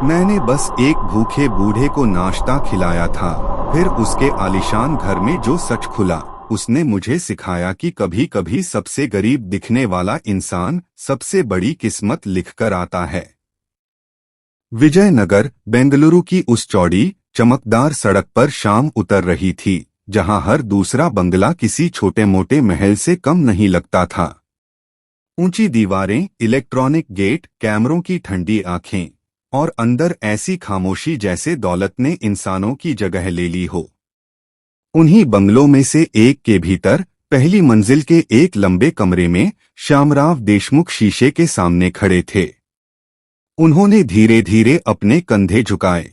मैंने बस एक भूखे बूढ़े को नाश्ता खिलाया था। फिर उसके आलीशान घर में जो सच खुला, उसने मुझे सिखाया कि कभी कभी सबसे गरीब दिखने वाला इंसान सबसे बड़ी किस्मत लिखकर आता है। विजयनगर, बेंगलुरु की उस चौड़ी, चमकदार सड़क पर शाम उतर रही थी, जहां हर दूसरा बंगला किसी छोटे मोटे महल से कम नहीं लगता था। ऊंची दीवारें, इलेक्ट्रॉनिक गेट, कैमरों की ठंडी आंखें, और अंदर ऐसी खामोशी जैसे दौलत ने इंसानों की जगह ले ली हो। उन्हीं बंगलों में से एक के भीतर, पहली मंजिल के एक लंबे कमरे में, श्यामराव देशमुख शीशे के सामने खड़े थे। उन्होंने धीरे धीरे अपने कंधे झुकाए,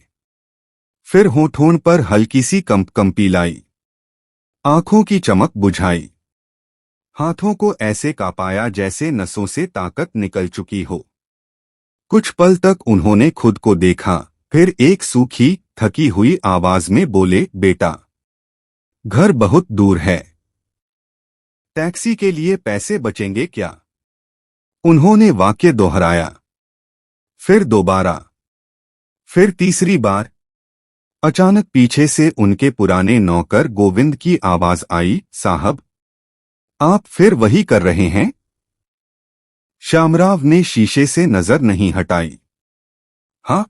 फिर होठों पर हल्की सी कंपी लाई, आंखों की चमक बुझाई, हाथों को ऐसे कांपाया जैसे नसों से ताकत निकल चुकी हो। कुछ पल तक उन्होंने खुद को देखा, फिर एक सूखी, थकी हुई आवाज में बोले, बेटा, घर बहुत दूर है, टैक्सी के लिए पैसे बचेंगे क्या? उन्होंने वाक्य दोहराया, फिर दोबारा, फिर तीसरी बार। अचानक पीछे से उनके पुराने नौकर गोविंद की आवाज आई, साहब, आप फिर वही कर रहे हैं? श्यामराव ने शीशे से नजर नहीं हटाई। हाँ,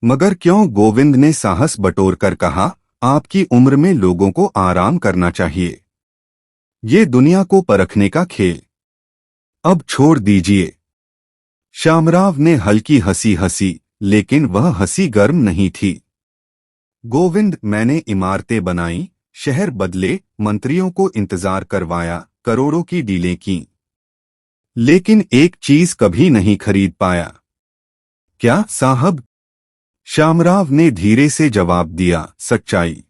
मगर क्यों? गोविंद ने साहस बटोरकर कहा, आपकी उम्र में लोगों को आराम करना चाहिए। ये दुनिया को परखने का खेल अब छोड़ दीजिए। श्यामराव ने हल्की हंसी हंसी, लेकिन वह हंसी गर्म नहीं थी। गोविंद, मैंने इमारतें बनाई, शहर बदले, मंत्रियों को इंतजार करवाया, करोड़ों की डीलें की, लेकिन एक चीज कभी नहीं खरीद पाया। क्या साहब? श्यामराव ने धीरे से जवाब दिया, सच्चाई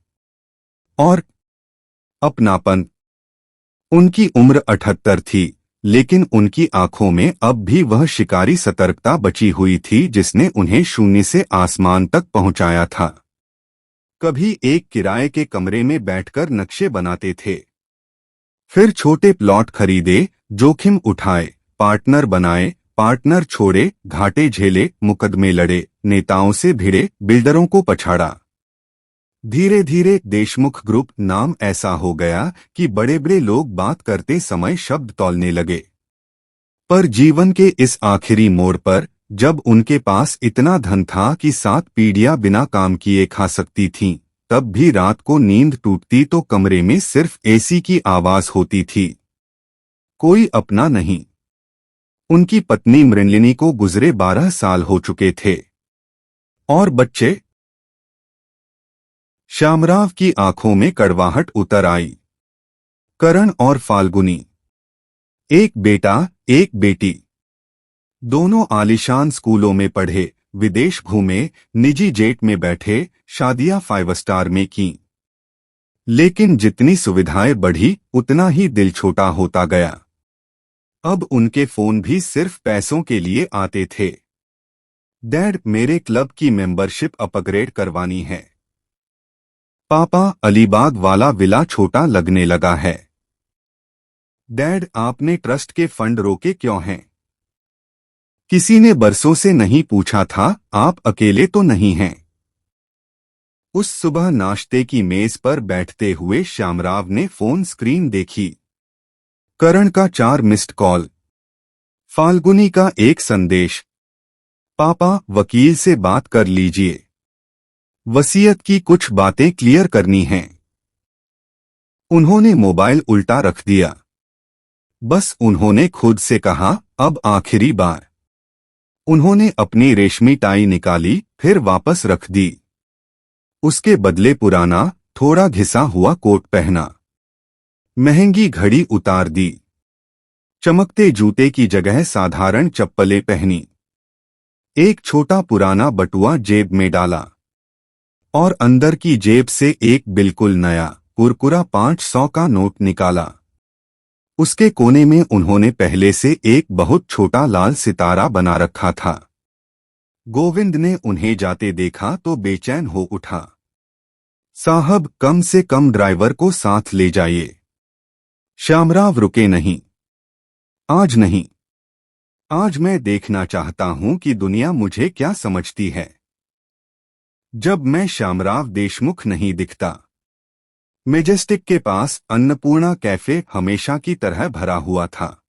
और अपनापन। उनकी उम्र 78 थी, लेकिन उनकी आंखों में अब भी वह शिकारी सतर्कता बची हुई थी जिसने उन्हें शून्य से आसमान तक पहुंचाया था। कभी एक किराए के कमरे में बैठकर नक्शे बनाते थे, फिर छोटे प्लॉट खरीदे, जोखिम उठाए, पार्टनर बनाए, पार्टनर छोड़े, घाटे झेले, मुकदमे लड़े, नेताओं से भिड़े, बिल्डरों को पछाड़ा। धीरे धीरे देशमुख ग्रुप नाम ऐसा हो गया कि बड़े बड़े लोग बात करते समय शब्द तौलने लगे। पर जीवन के इस आखिरी मोड़ पर, जब उनके पास इतना धन था कि 7 पीढ़ियां बिना काम किए खा सकती थीं, तब भी रात को नींद टूटती तो कमरे में सिर्फ एसी की आवाज होती थी। कोई अपना नहीं। उनकी पत्नी मृणलिनी को गुजरे 12 साल हो चुके थे। और बच्चे? श्यामराव की आंखों में कड़वाहट उतर आई। करण और फाल्गुनी, एक बेटा, एक बेटी। दोनों आलीशान स्कूलों में पढ़े, विदेश घूमे, निजी जेट में बैठे, शादियां 5 स्टार में की। लेकिन जितनी सुविधाएं बढ़ी, उतना ही दिल छोटा होता गया। अब उनके फोन भी सिर्फ पैसों के लिए आते थे। डैड, मेरे क्लब की मेंबरशिप अपग्रेड करवानी है। पापा, अलीबाग वाला विला छोटा लगने लगा है। डैड, आपने ट्रस्ट के फंड रोके क्यों हैं? किसी ने बरसों से नहीं पूछा था, आप अकेले तो नहीं हैं। उस सुबह नाश्ते की मेज पर बैठते हुए श्यामराव ने फोन स्क्रीन देखी। करण का 4 मिस्ड कॉल, फाल्गुनी का एक संदेश, पापा, वकील से बात कर लीजिए, वसीयत की कुछ बातें क्लियर करनी हैं। उन्होंने मोबाइल उल्टा रख दिया। बस उन्होंने खुद से कहा, अब आखिरी बार। उन्होंने अपनी रेशमी टाई निकाली, फिर वापस रख दी। उसके बदले पुराना, थोड़ा घिसा हुआ कोट पहना। महंगी घड़ी उतार दी। चमकते जूते की जगह साधारण चप्पलें पहनी। एक छोटा पुराना बटुआ जेब में डाला और अंदर की जेब से एक बिल्कुल नया, कुरकुरा 500 का नोट निकाला। उसके कोने में उन्होंने पहले से एक बहुत छोटा लाल सितारा बना रखा था। गोविंद ने उन्हें जाते देखा तो बेचैन हो उठा। साहब, कम से कम ड्राइवर को साथ ले जाइए। श्यामराव रुके नहीं। आज नहीं। आज मैं देखना चाहता हूं कि दुनिया मुझे क्या समझती है जब मैं श्यामराव देशमुख नहीं दिखता। मेजेस्टिक के पास अन्नपूर्णा कैफे हमेशा की तरह भरा हुआ था।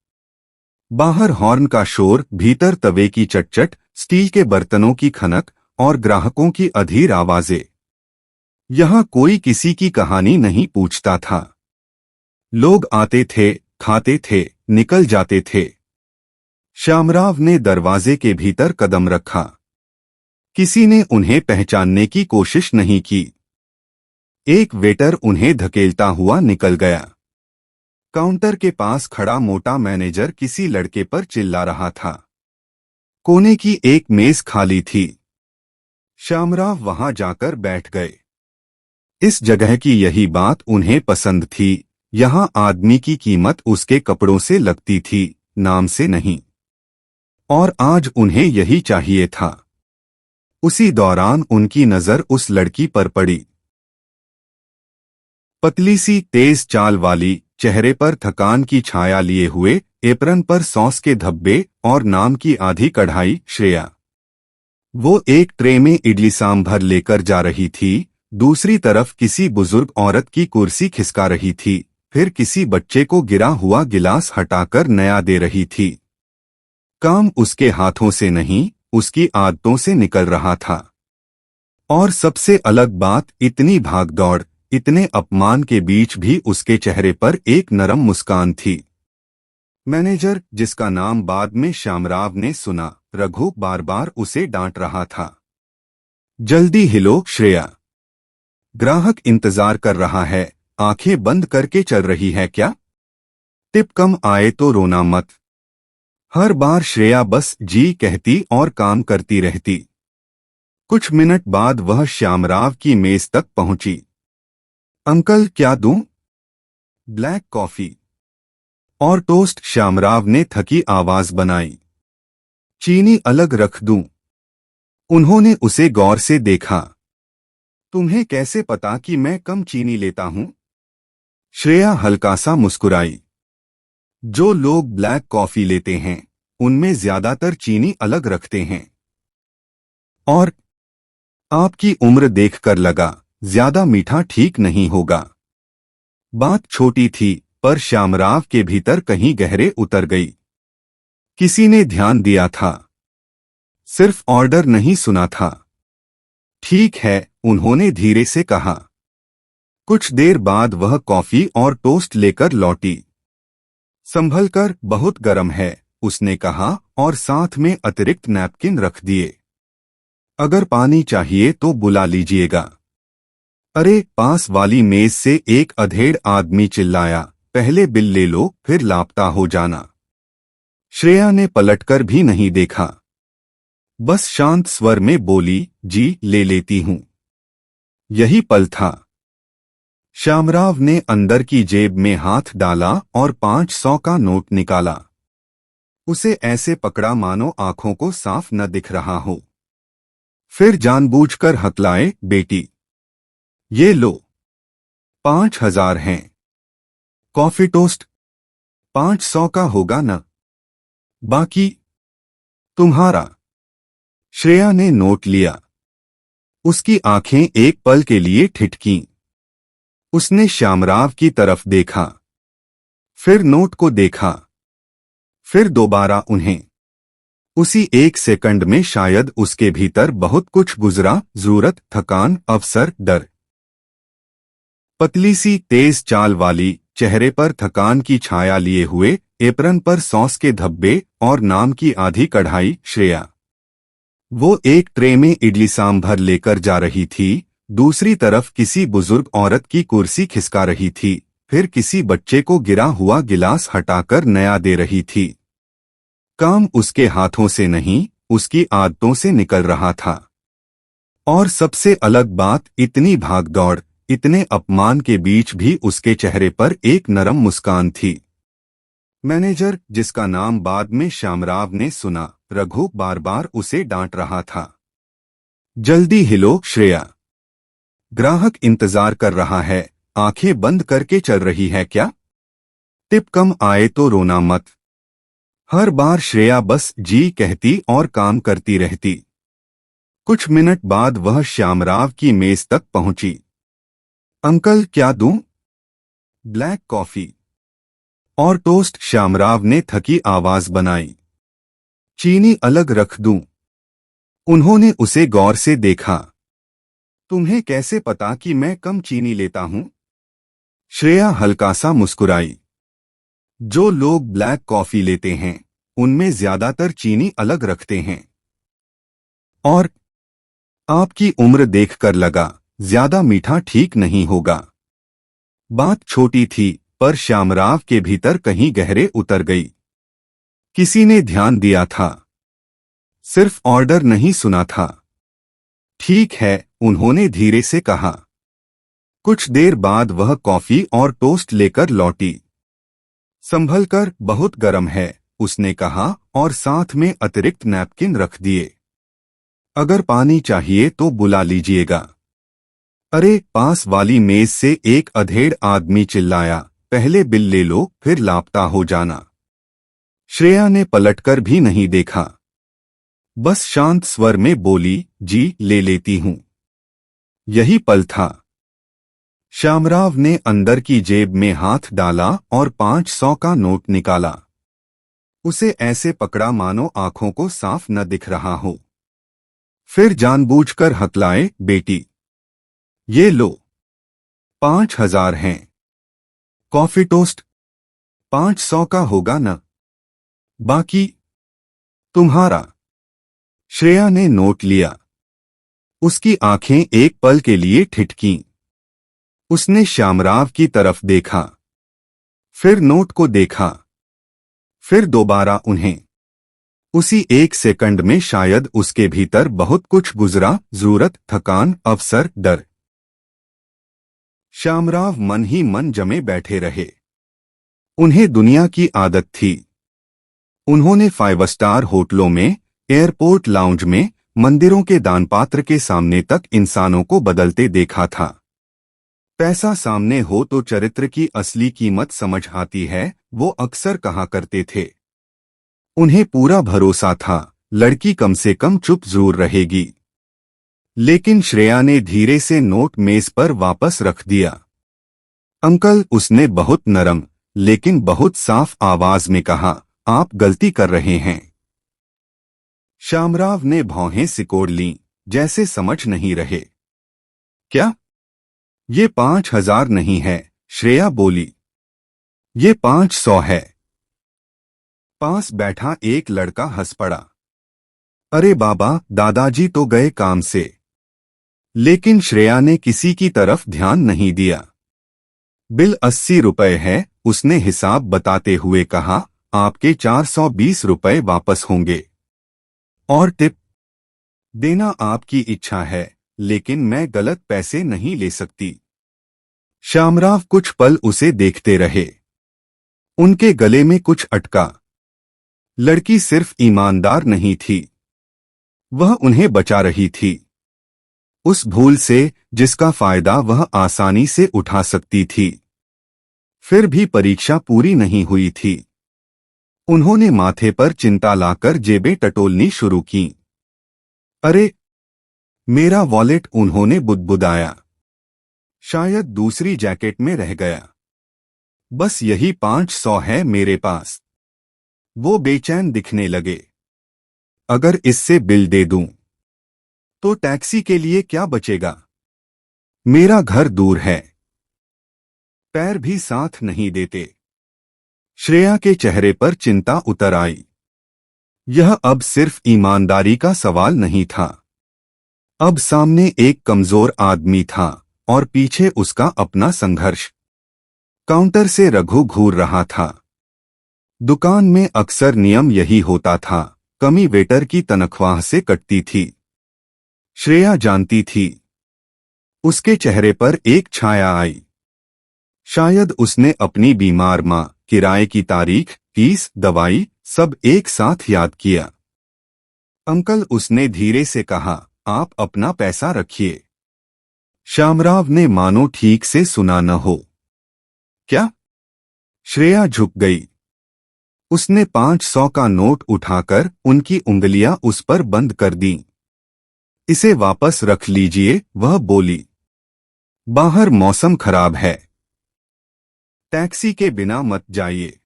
बाहर हॉर्न का शोर, भीतर तवे की चटचट, स्टील के बर्तनों की खनक और ग्राहकों की अधीर आवाजें। यहां कोई किसी की कहानी नहीं पूछता था। लोग आते थे, खाते थे, निकल जाते थे। श्यामराव ने दरवाजे के भीतर कदम रखा। किसी ने उन्हें पहचानने की कोशिश नहीं की। एक वेटर उन्हें धकेलता हुआ निकल गया। काउंटर के पास खड़ा मोटा मैनेजर किसी लड़के पर चिल्ला रहा था। कोने की एक मेज खाली थी। श्यामराव वहां जाकर बैठ गए। इस जगह की यही बात उन्हें पसंद थी। यहां आदमी की कीमत उसके कपड़ों से लगती थी, नाम से नहीं। और आज उन्हें यही चाहिए था। उसी दौरान उनकी नजर उस लड़की पर पड़ी। पतली सी, तेज चाल वाली, चेहरे पर थकान की छाया लिए हुए, एप्रन पर सॉस के धब्बे और नाम की आधी कढ़ाई, श्रेया। वो एक ट्रे में इडली सांभर लेकर जा रही थी। दूसरी तरफ किसी बुजुर्ग औरत की कुर्सी खिसका रही थी, फिर किसी बच्चे को गिरा हुआ गिलास हटाकर नया दे रही थी। काम उसके हाथों से नहीं, उसकी आदतों से निकल रहा था। और सबसे अलग बात, इतनी भागदौड़, इतने अपमान के बीच भी उसके चेहरे पर एक नरम मुस्कान थी। मैनेजर, जिसका नाम बाद में श्यामराव ने सुना, रघु, बार बार उसे डांट रहा था। जल्दी हिलो श्रेया, ग्राहक इंतजार कर रहा है। आंखें बंद करके चल रही है क्या? टिप कम आए तो रोना मत। हर बार श्रेया बस जी कहती और काम करती रहती। कुछ मिनट बाद वह श्यामराव की मेज तक पहुंची। अंकल, क्या दूं? ब्लैक कॉफी और टोस्ट, श्यामराव ने थकी आवाज बनाई। चीनी अलग रख दूं? उन्होंने उसे गौर से देखा। तुम्हें कैसे पता कि मैं कम चीनी लेता हूं? श्रेया हल्का सा मुस्कुराई। जो लोग ब्लैक कॉफी लेते हैं उनमें ज्यादातर चीनी अलग रखते हैं। और आपकी उम्र देखकर लगा, ज्यादा मीठा ठीक नहीं होगा। बात छोटी थी, पर श्यामराव के भीतर कहीं गहरे उतर गई। किसी ने ध्यान दिया था, सिर्फ ऑर्डर नहीं सुना था। ठीक है, उन्होंने धीरे से कहा। कुछ देर बाद वह कॉफी और टोस्ट लेकर लौटी। संभल कर, बहुत गर्म है, उसने कहा और साथ में अतिरिक्त नैपकिन रख दिए। अगर पानी चाहिए तो बुला लीजिएगा। अरे, पास वाली मेज से एक अधेड़ आदमी चिल्लाया, पहले बिल ले लो, फिर लापता हो जाना। श्रेया ने पलटकर भी नहीं देखा, बस शांत स्वर में बोली, जी, ले लेती हूं। यही पल था। श्यामराव ने अंदर की जेब में हाथ डाला और 500 का नोट निकाला। उसे ऐसे पकड़ा मानो आंखों को साफ न दिख रहा हो। फिर जानबूझकर हकलाए, बेटी, ये लो, 5000 हैं। कॉफी टोस्ट 500 का होगा न? बाकी तुम्हारा। श्रेया ने नोट लिया। उसकी आंखें एक पल के लिए ठिठकीं। उसने श्यामराव की तरफ देखा, फिर नोट को देखा, फिर दोबारा उन्हें। उसी एक सेकंड में शायद उसके भीतर बहुत कुछ गुजरा, जरूरत, थकान, अवसर, डर। पतली सी, तेज चाल वाली, चेहरे पर थकान की छाया लिए हुए, एप्रन पर सॉस के धब्बे और नाम की आधी कढ़ाई, श्रेया। वो एक ट्रे में इडली सांभर लेकर जा रही थी। दूसरी तरफ किसी बुजुर्ग औरत की कुर्सी खिसका रही थी, फिर किसी बच्चे को गिरा हुआ गिलास हटाकर नया दे रही थी। काम उसके हाथों से नहीं, उसकी आदतों से निकल रहा था। और सबसे अलग बात, इतनी भागदौड़, इतने अपमान के बीच भी उसके चेहरे पर एक नरम मुस्कान थी। मैनेजर, जिसका नाम बाद में श्यामराव ने सुना, रघु, बार बार उसे डांट रहा था। जल्दी हिलो श्रेया, ग्राहक इंतजार कर रहा है। आंखें बंद करके चल रही है क्या? टिप कम आए तो रोना मत। हर बार श्रेया बस जी कहती और काम करती रहती। कुछ मिनट बाद वह श्यामराव की मेज तक पहुंची। अंकल क्या दूं? ब्लैक कॉफी और टोस्ट, श्यामराव ने थकी आवाज बनाई। चीनी अलग रख दूं? उन्होंने उसे गौर से देखा। तुम्हें कैसे पता कि मैं कम चीनी लेता हूं? श्रेया हल्का सा मुस्कुराई। जो लोग ब्लैक कॉफी लेते हैं उनमें ज्यादातर चीनी अलग रखते हैं। और आपकी उम्र देखकर लगा ज्यादा मीठा ठीक नहीं होगा। बात छोटी थी पर श्यामराव के भीतर कहीं गहरे उतर गई। किसी ने ध्यान दिया था, सिर्फ ऑर्डर नहीं सुना था। ठीक है, उन्होंने धीरे से कहा। कुछ देर बाद वह कॉफी और टोस्ट लेकर लौटी। संभलकर, बहुत गर्म है, उसने कहा और साथ में अतिरिक्त नैपकिन रख दिए। अगर पानी चाहिए तो बुला लीजिएगा। अरे, पास वाली मेज से एक अधेड़ आदमी चिल्लाया, पहले बिल ले लो फिर लापता हो जाना। श्रेया ने पलटकर भी नहीं देखा, बस शांत स्वर में बोली, जी ले लेती हूं। यही पल था। श्यामराव ने अंदर की जेब में हाथ डाला और 500 का नोट निकाला। उसे ऐसे पकड़ा मानो आंखों को साफ न दिख रहा हो। फिर जानबूझकर हकलाए, बेटी ये लो, 5000 हैं। कॉफी टोस्ट 500 का होगा न? बाकी तुम्हारा। श्रेया ने नोट लिया। उसकी आंखें एक पल के लिए ठिठकीं। उसने श्यामराव की तरफ देखा, फिर नोट को देखा, फिर दोबारा उन्हें। उसी एक सेकंड में शायद उसके भीतर बहुत कुछ गुजरा, जरूरत, थकान, अवसर, डर। श्यामराव मन ही मन जमे बैठे रहे। उन्हें दुनिया की आदत थी। उन्होंने 5 स्टार होटलों में, एयरपोर्ट लाउंज में, मंदिरों के दानपात्र के सामने तक इंसानों को बदलते देखा था। पैसा सामने हो तो चरित्र की असली कीमत समझ आती है, वो अक्सर कहा करते थे। उन्हें पूरा भरोसा था, लड़की कम से कम चुप जरूर रहेगी। लेकिन श्रेया ने धीरे से नोट मेज पर वापस रख दिया। अंकल, उसने बहुत नरम लेकिन बहुत साफ आवाज में कहा, आप गलती कर रहे हैं। श्यामराव ने भौहें सिकोड़ लीं, जैसे समझ नहीं रहे। क्या? ये 5000 नहीं है, श्रेया बोली। ये 500 है। पास बैठा एक लड़का हंस पड़ा। अरे बाबा, दादाजी तो गए काम से। लेकिन श्रेया ने किसी की तरफ ध्यान नहीं दिया। बिल 80 रुपए है, उसने हिसाब बताते हुए कहा, आपके 420 रुपए वापस होंगे। और टिप देना आपकी इच्छा है, लेकिन मैं गलत पैसे नहीं ले सकती। श्यामराव कुछ पल उसे देखते रहे। उनके गले में कुछ अटका। लड़की सिर्फ ईमानदार नहीं थी, वह उन्हें बचा रही थी। उस भूल से जिसका फायदा वह आसानी से उठा सकती थी। फिर भी परीक्षा पूरी नहीं हुई थी। उन्होंने माथे पर चिंता लाकर जेबें टटोलनी शुरू की। अरे, मेरा वॉलेट, उन्होंने बुदबुदाया। शायद दूसरी जैकेट में रह गया। बस यही 500 है मेरे पास। वो बेचैन दिखने लगे। अगर इससे बिल दे दूं तो टैक्सी के लिए क्या बचेगा? मेरा घर दूर है। पैर भी साथ नहीं देते। श्रेया के चेहरे पर चिंता उतर आई। यह अब सिर्फ ईमानदारी का सवाल नहीं था। अब सामने एक कमजोर आदमी था और पीछे उसका अपना संघर्ष। काउंटर से रघु घूर रहा था। दुकान में अक्सर नियम यही होता था, कमी वेटर की तनख्वाह से कटती थी। श्रेया जानती थी। उसके चेहरे पर एक छाया आई। शायद उसने अपनी बीमार मां, किराए की तारीख, फीस, दवाई सब एक साथ याद किया। अंकल, उसने धीरे से कहा, आप अपना पैसा रखिए। श्यामराव ने मानो ठीक से सुना न हो। क्या? श्रेया झुक गई। उसने 500 का नोट उठाकर उनकी उंगलियां उस पर बंद कर दीं। इसे वापस रख लीजिए, वह बोली। बाहर मौसम खराब है। टैक्सी के बिना मत जाइए।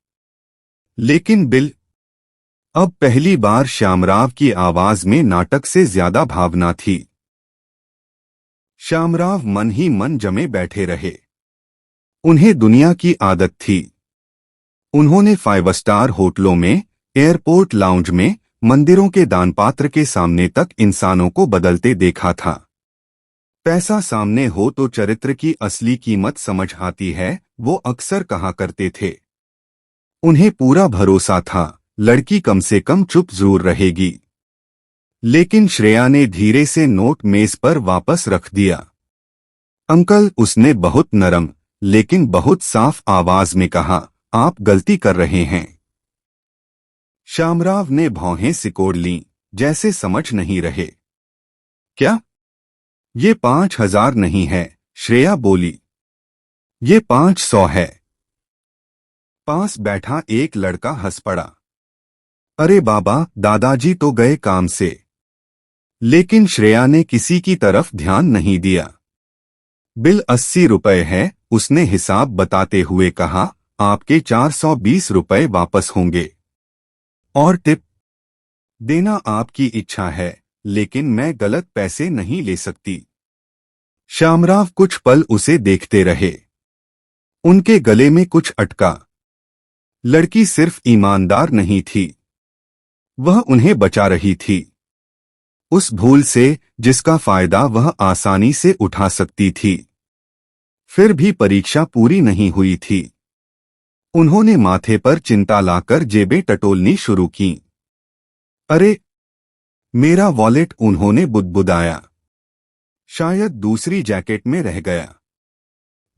लेकिन बिल। अब पहली बार श्यामराव की आवाज में नाटक से ज्यादा भावना थी। श्यामराव मन ही मन जमे बैठे रहे। उन्हें दुनिया की आदत थी। उन्होंने 5 स्टार होटलों में, एयरपोर्ट लाउंज में, मंदिरों के दानपात्र के सामने तक इंसानों को बदलते देखा था। पैसा सामने हो तो चरित्र की असली कीमत समझ आती है, वो अक्सर कहा करते थे। उन्हें पूरा भरोसा था, लड़की कम से कम चुप जरूर रहेगी। लेकिन श्रेया ने धीरे से नोट मेज पर वापस रख दिया। अंकल, उसने बहुत नरम लेकिन बहुत साफ आवाज में कहा, आप गलती कर रहे हैं। श्यामराव ने भौहें सिकोड़ लीं, जैसे समझ नहीं रहे। क्या? ये 5,000 नहीं है, श्रेया बोली। ये 500 है। पास बैठा एक लड़का हंस पड़ा। अरे बाबा, दादाजी तो गए काम से। लेकिन श्रेया ने किसी की तरफ ध्यान नहीं दिया। बिल 80 रुपए है, उसने हिसाब बताते हुए कहा। आपके 420 रुपए वापस होंगे। और टिप देना आपकी इच्छा है, लेकिन मैं गलत पैसे नहीं ले सकती। श्यामराव कुछ पल उसे देखते रहे। उनके गले में कुछ अटका। लड़की सिर्फ ईमानदार नहीं थी, वह उन्हें बचा रही थी। उस भूल से जिसका फायदा वह आसानी से उठा सकती थी। फिर भी परीक्षा पूरी नहीं हुई थी। उन्होंने माथे पर चिंता लाकर जेबें टटोलनी शुरू की। अरे, मेरा वॉलेट, उन्होंने बुदबुदाया। शायद दूसरी जैकेट में रह गया।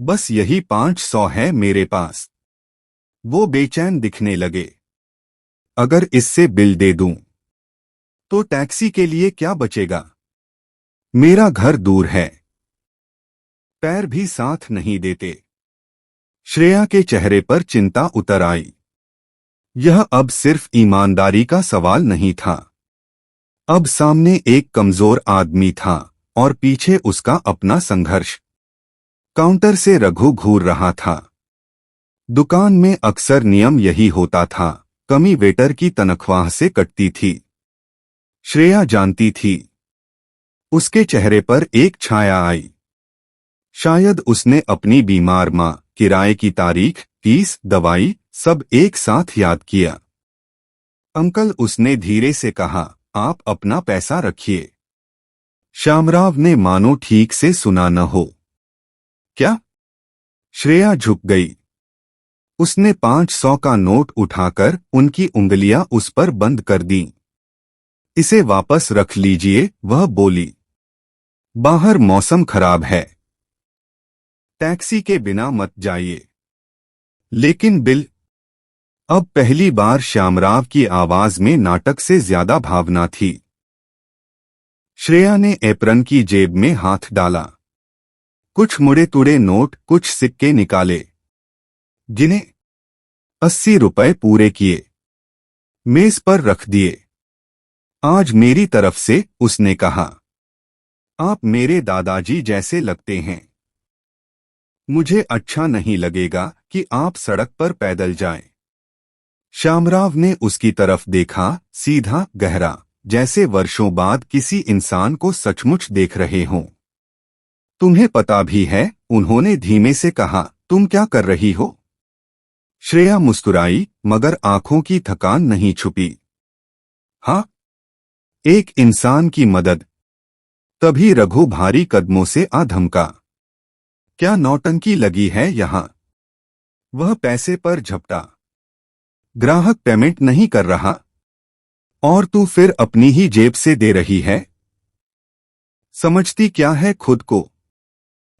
बस यही 500 है मेरे पास। वो बेचैन दिखने लगे। अगर इससे बिल दे दूं तो टैक्सी के लिए क्या बचेगा? मेरा घर दूर है। पैर भी साथ नहीं देते। श्रेया के चेहरे पर चिंता उतर आई। यह अब सिर्फ ईमानदारी का सवाल नहीं था। अब सामने एक कमजोर आदमी था और पीछे उसका अपना संघर्ष। काउंटर से रघु घूर रहा था। दुकान में अक्सर नियम यही होता था, कमी वेटर की तनख्वाह से कटती थी। श्रेया जानती थी। उसके चेहरे पर एक छाया आई। शायद उसने अपनी बीमार मां, किराए की तारीख, फीस, दवाई सब एक साथ याद किया। अंकल, उसने धीरे से कहा, आप अपना पैसा रखिए। श्यामराव ने मानो ठीक से सुना न हो। क्या? श्रेया झुक गई। उसने 500 का नोट उठाकर उनकी उंगलियां उस पर बंद कर दीं। इसे वापस रख लीजिए, वह बोली। बाहर मौसम खराब है। टैक्सी के बिना मत जाइए। लेकिन बिल। अब पहली बार श्यामराव की आवाज में नाटक से ज्यादा भावना थी। श्रेया ने एप्रन की जेब में हाथ डाला। कुछ मुड़े तुड़े नोट, कुछ सिक्के निकाले। जिन्हें 80 रुपए पूरे किए। मेज पर रख दिए। आज मेरी तरफ से, उसने कहा। आप मेरे दादाजी जैसे लगते हैं। मुझे अच्छा नहीं लगेगा कि आप सड़क पर पैदल जाएं। श्यामराव ने उसकी तरफ देखा, सीधा, गहरा, जैसे वर्षों बाद किसी इंसान को सचमुच देख रहे हों। तुम्हें पता भी है, उन्होंने धीमे से कहा, तुम क्या कर रही हो? श्रेया मुस्कुराई, मगर आंखों की थकान नहीं छुपी। हाँ, एक इंसान की मदद। तभी रघु भारी कदमों से आ धमका। क्या नौटंकी लगी है यहां? वह पैसे पर झपटा। ग्राहक पेमेंट नहीं कर रहा और तू फिर अपनी ही जेब से दे रही है। समझती क्या है खुद को?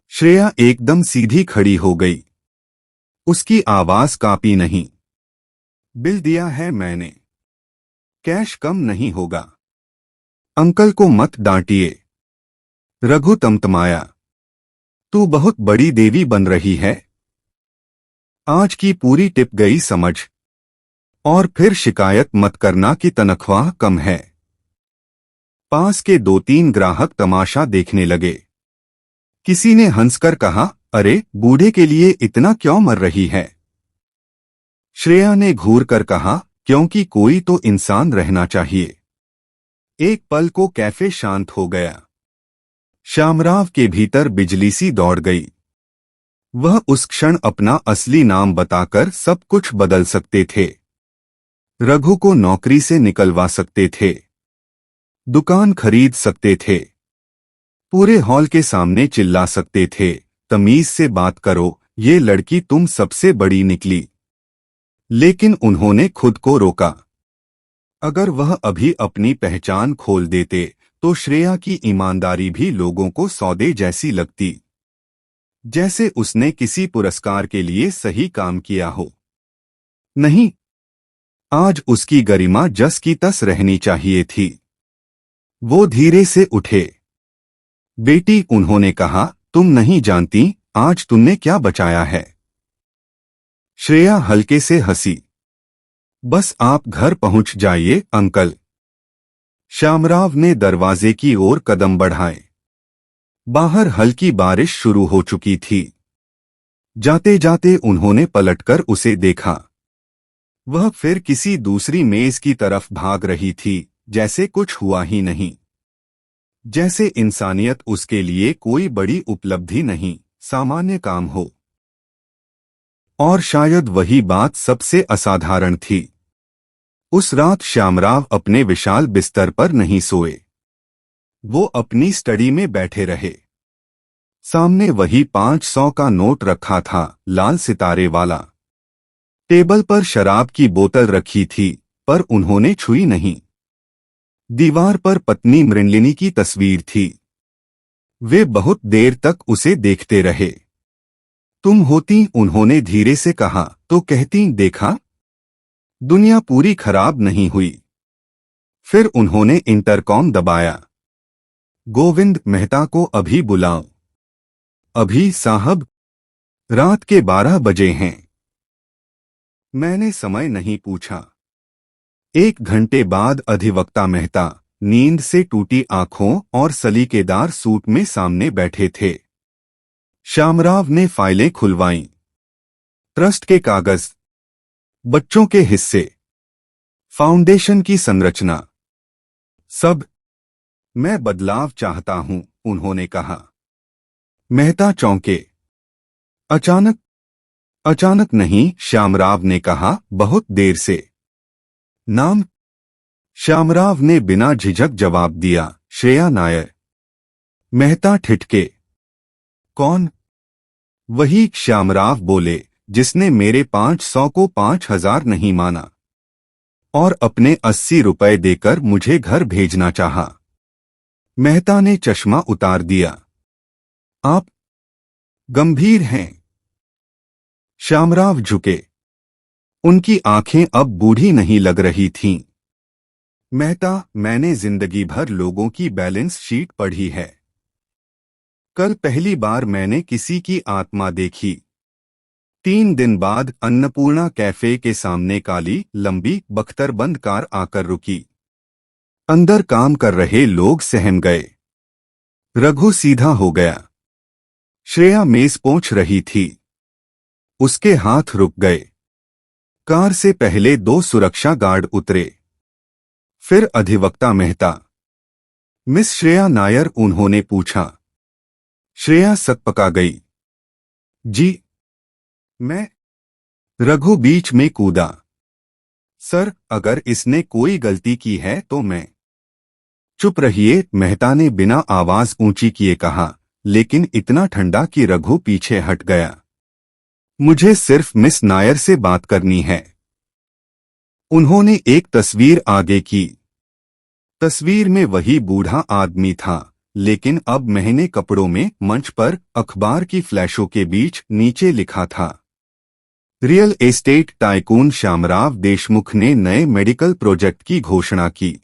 श्रेया एकदम सीधी खड़ी हो गई। उसकी आवाज कांपी नहीं। बिल दिया है मैंने। कैश कम नहीं होगा। अंकल को मत डांटिए। रघु तमतमाया। तू बहुत बड़ी देवी बन रही है। आज की पूरी टिप गई समझ। और फिर शिकायत मत करना कि तनख्वाह कम है। पास के 2-3 ग्राहक तमाशा देखने लगे। किसी ने हंसकर कहा, अरे बूढ़े के लिए इतना क्यों मर रही है? श्रेया ने घूर कर कहा, क्योंकि कोई तो इंसान रहना चाहिए। एक पल को कैफे शांत हो गया। श्यामराव के भीतर बिजली सी दौड़ गई। वह उस क्षण अपना असली नाम बताकर सब कुछ बदल सकते थे। रघु को नौकरी से निकलवा सकते थे, दुकान खरीद सकते थे, पूरे हॉल के सामने चिल्ला सकते थे, तमीज से बात करो, ये लड़की तुम सबसे बड़ी निकली। लेकिन उन्होंने खुद को रोका। अगर वह अभी अपनी पहचान खोल देते तो श्रेया की ईमानदारी भी लोगों को सौदे जैसी लगती, जैसे उसने किसी पुरस्कार के लिए सही काम किया हो। नहीं, आज उसकी गरिमा जस की तस रहनी चाहिए थी। वो धीरे से उठे। बेटी, उन्होंने कहा, तुम नहीं जानती आज तुमने क्या बचाया है। श्रेया हल्के से हंसी। बस आप घर पहुंच जाइए अंकल। श्यामराव ने दरवाजे की ओर कदम बढ़ाए। बाहर हल्की बारिश शुरू हो चुकी थी। जाते जाते उन्होंने पलटकर उसे देखा। वह फिर किसी दूसरी मेज की तरफ भाग रही थी, जैसे कुछ हुआ ही नहीं, जैसे इंसानियत उसके लिए कोई बड़ी उपलब्धि नहीं, सामान्य काम हो। और शायद वही बात सबसे असाधारण थी। उस रात श्यामराव अपने विशाल बिस्तर पर नहीं सोए। वो अपनी स्टडी में बैठे रहे। सामने वही 500 का नोट रखा था, लाल सितारे वाला। टेबल पर शराब की बोतल रखी थी, पर उन्होंने छुई नहीं। दीवार पर पत्नी मृणलिनी की तस्वीर थी। वे बहुत देर तक उसे देखते रहे। तुम होती, उन्होंने धीरे से कहा, तो कहती, देखा, दुनिया पूरी खराब नहीं हुई। फिर उन्होंने इंटरकॉम दबाया। गोविंद मेहता को अभी बुलाओ। अभी साहब, रात के 12 बजे हैं। मैंने समय नहीं पूछा। 1 घंटे बाद अधिवक्ता मेहता नींद से टूटी आंखों और सलीकेदार सूट में सामने बैठे थे। श्यामराव ने फाइलें खुलवाईं। ट्रस्ट के कागज, बच्चों के हिस्से, फाउंडेशन की संरचना, सब। मैं बदलाव चाहता हूं, उन्होंने कहा। मेहता चौंके। अचानक नहीं, श्यामराव ने कहा, बहुत देर से। नाम? श्यामराव ने बिना झिझक जवाब दिया, श्रेया नायर। मेहता ठिठके। कौन? वही, श्यामराव बोले, जिसने मेरे 500 को 5000 नहीं माना और अपने 80 रुपए देकर मुझे घर भेजना चाहा। मेहता ने चश्मा उतार दिया। आप गंभीर हैं? श्यामराव झुके। उनकी आंखें अब बूढ़ी नहीं लग रही थीं। मेहता, मैंने जिंदगी भर लोगों की बैलेंस शीट पढ़ी है। कल पहली बार मैंने किसी की आत्मा देखी। 3 दिन बाद अन्नपूर्णा कैफे के सामने काली, लंबी, बख्तरबंद कार आकर रुकी। अंदर काम कर रहे लोग सहम गए। रघु सीधा हो गया। श्रेया मेज पोंछ रही थी। उसके हाथ रुक गए। कार से पहले 2 सुरक्षा गार्ड उतरे। फिर अधिवक्ता मेहता। मिस श्रेया नायर, उन्होंने पूछा। श्रेया सकपका गई। जी, मैं। रघु बीच में कूदा। सर, अगर इसने कोई गलती की है तो मैं। चुप रहिए, मेहता ने बिना आवाज ऊंची किए कहा, लेकिन इतना ठंडा कि रघु पीछे हट गया। मुझे सिर्फ मिस नायर से बात करनी है। उन्होंने एक तस्वीर आगे की। तस्वीर में वही बूढ़ा आदमी था, लेकिन अब महंगे कपड़ों में मंच पर अखबार की फ्लैशों के बीच नीचे लिखा था, real estate tycoon Shyamrao Deshmukh ने नए मेडिकल प्रोजेक्ट की घोषणा की।